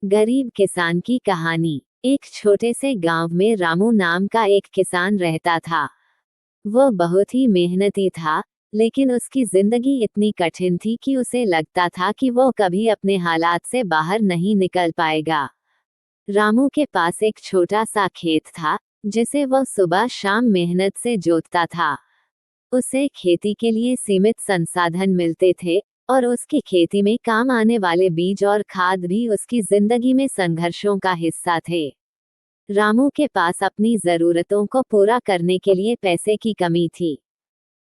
गरीब किसान की कहानी। एक छोटे से गांव में रामू नाम का एक किसान रहता था। वो बहुत ही मेहनती था, लेकिन उसकी जिंदगी इतनी कठिन थी कि उसे लगता था कि वो कभी अपने हालात से बाहर नहीं निकल पाएगा। रामू के पास एक छोटा सा खेत था, जिसे वह सुबह शाम मेहनत से जोतता था। उसे खेती के लिए सीमित संसाधन मिलते थे, और उसकी खेती में काम आने वाले बीज और खाद भी उसकी जिंदगी में संघर्षों का हिस्सा थे। रामू के पास अपनी जरूरतों को पूरा करने के लिए पैसे की कमी थी।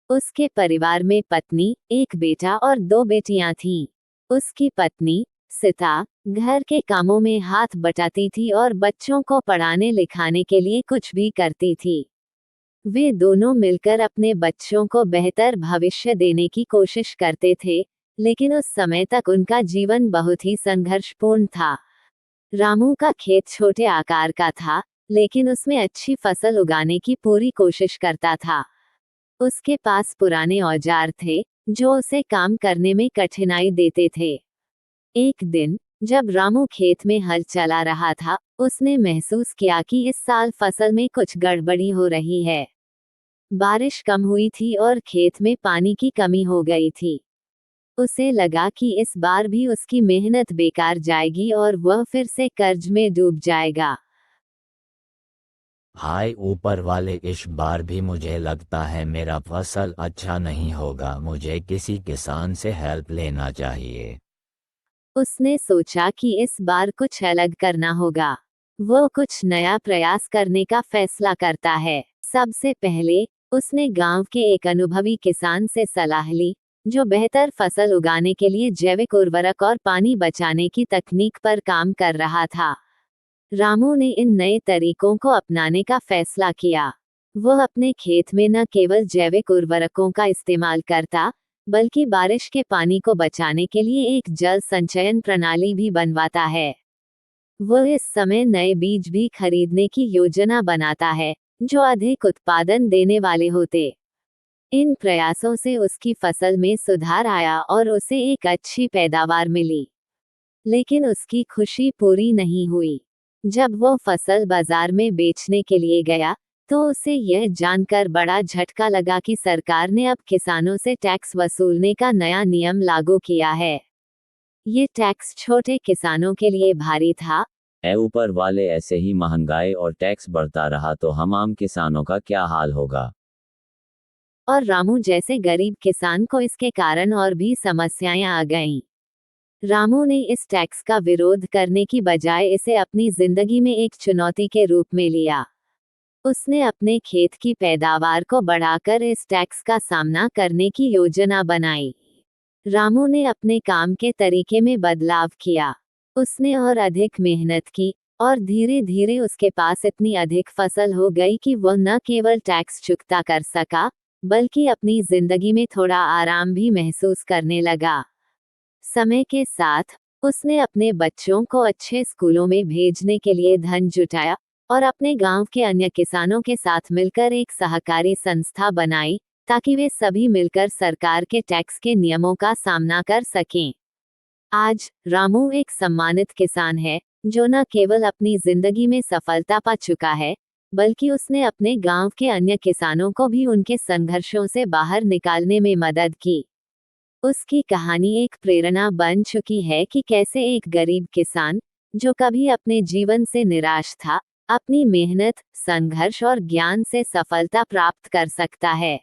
उसके परिवार में पत्नी, एक बेटा और दो बेटियां थीं। उसकी पत्नी सीता घर के कामों में हाथ बटाती थी और बच्चों को पढ़ाने लिखाने के लिए कुछ भी करती थी। वे दोनों मिलकर अपने बच्चों को बेहतर भविष्य देने की कोशिश करते थे, लेकिन उस समय तक उनका जीवन बहुत ही संघर्षपूर्ण था। रामू का खेत छोटे आकार का था, लेकिन उसमें अच्छी फसल उगाने की पूरी कोशिश करता था। उसके पास पुराने औजार थे, जो उसे काम करने में कठिनाई देते थे। एक दिन, जब रामू खेत में हल चला रहा था, उसने महसूस किया कि इस साल फसल में कुछ गड़बड़ी हो रही है। बारिश कम हुई थी और खेत में पानी की कमी हो गई थी। उसे लगा कि इस बार भी उसकी मेहनत बेकार जाएगी और वह फिर से कर्ज में डूब जाएगा। हाय ऊपर वाले, इस बार भी मुझे लगता है मेरा फसल अच्छा नहीं होगा। मुझे किसी किसान से हेल्प लेना चाहिए। उसने सोचा कि इस बार कुछ अलग करना होगा। वो कुछ नया प्रयास करने का फैसला करता है। सबसे पहले उसने गांव के एक अनुभवी किसान से सलाह ली, जो बेहतर फसल उगाने के लिए जैविक उर्वरक और पानी बचाने की तकनीक पर काम कर रहा था। रामू ने इन नए तरीकों को अपनाने का फैसला किया। वह अपने खेत में न केवल जैविक उर्वरकों का इस्तेमाल करता, बल्कि बारिश के पानी को बचाने के लिए एक जल संचयन प्रणाली भी बनवाता है। वह इस समय नए बीज भी खरीदने की योजना बनाता है, जो अधिक उत्पादन देने वाले होते। इन प्रयासों से उसकी फसल में सुधार आया और उसे एक अच्छी पैदावार मिली। लेकिन उसकी खुशी पूरी नहीं हुई। जब वो फसल बाजार में बेचने के लिए गया, तो उसे यह जानकर बड़ा झटका लगा कि सरकार ने अब किसानों से टैक्स वसूलने का नया नियम लागू किया है। ये टैक्स छोटे किसानों के लिए भारी था। ऐ ऊपर वाले, ऐसे ही महंगाई और टैक्स बढ़ता रहा तो हम आम किसानों का क्या हाल होगा। और रामू जैसे गरीब किसान को इसके कारण और भी समस्याएं आ गईं। रामू ने इस टैक्स का विरोध करने की बजाय इसे अपनी जिंदगी में एक चुनौती के रूप में लिया। उसने अपने खेत की पैदावार को बढ़ाकर इस टैक्स का सामना करने की योजना बनाई। रामू ने अपने काम के तरीके में बदलाव किया। उसने और अधिक मेहनत की, और धीरे धीरे उसके पास इतनी अधिक फसल हो गई कि वह न केवल टैक्स चुकता कर सका, बल्कि अपनी जिंदगी में थोड़ा आराम भी महसूस करने लगा। समय के साथ उसने अपने बच्चों को अच्छे स्कूलों में भेजने के लिए धन जुटाया, और अपने गांव के अन्य किसानों के साथ मिलकर एक सहकारी संस्था बनाई, ताकि वे सभी मिलकर सरकार के टैक्स के नियमों का सामना कर सकें। आज रामू एक सम्मानित किसान है, जो न केवल अपनी जिंदगी में सफलता पा चुका है, बल्कि उसने अपने गांव के अन्य किसानों को भी उनके संघर्षों से बाहर निकालने में मदद की। उसकी कहानी एक प्रेरणा बन चुकी है कि कैसे एक गरीब किसान, जो कभी अपने जीवन से निराश था, अपनी मेहनत, संघर्ष और ज्ञान से सफलता प्राप्त कर सकता है।